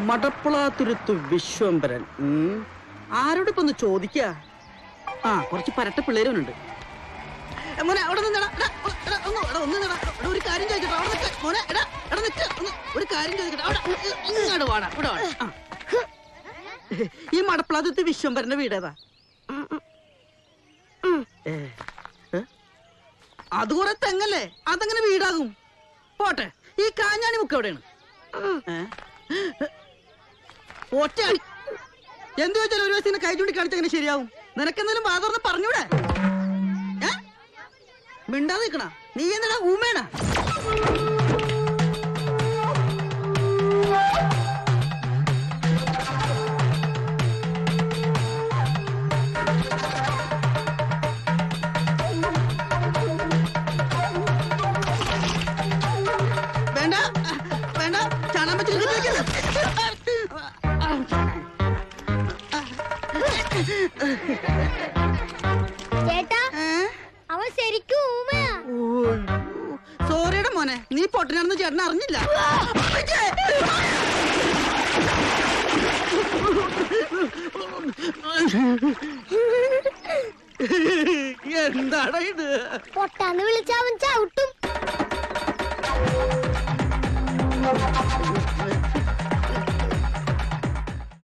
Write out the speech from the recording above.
മടപ്പുളാത്തുരുത്തു വിശ്വംഭരൻ. ആരോട് ഇപ്പൊ ഒന്ന് ചോദിക്ക? ആ, കുറച്ച് പരട്ട പിള്ളേരുണ്ട്. മോനെ അവിടെ ഒരു കാര്യം ചോദിക്കട്ടെ. അവിടെ മോനെ ഒരു കാര്യം ചോദിക്കട്ടെ. അവിടെ ഇങ്ങോട്ട് വാടാ, ഇവിടെ വാടാ. ഈ മടപ്പുളാത്തുരുത്ത് വിശ്വംഭരന്റെ വീടേതാ? അത് കുറെ തെങ്ങല്ലേ, അതെങ്ങനെ വീടാകും? പോട്ടെ, ഈ കാഞ്ഞാണി മുക്ക് എവിടെയാണ്? ഒറ്റയാടി എന്ത് ചോദിച്ചാലും ഒരു ദിവസം കൈ ചൂണ്ടി കാണിച്ചെങ്ങനെ ശരിയാവും? നിനക്കെന്തെങ്കിലും വാതോർന്ന് പറഞ്ഞൂടെ? മിണ്ടാതെ നിക്കണ നീ എന്താ ഊമേണ? വേണ്ട വേണ്ട, ചാണാൻ പറ്റില്ല. ചേട്ടാ, അവൻ ശരിക്കും ഊമയാ. സോറിയുടെ മോനെ, നീ പൊട്ടനാണെന്ന് ചേട്ടൻ അറിഞ്ഞില്ല. എന്താടാ ഇത്? പൊട്ടാന്ന് വിളിച്ച അവൻ ചവിട്ടും.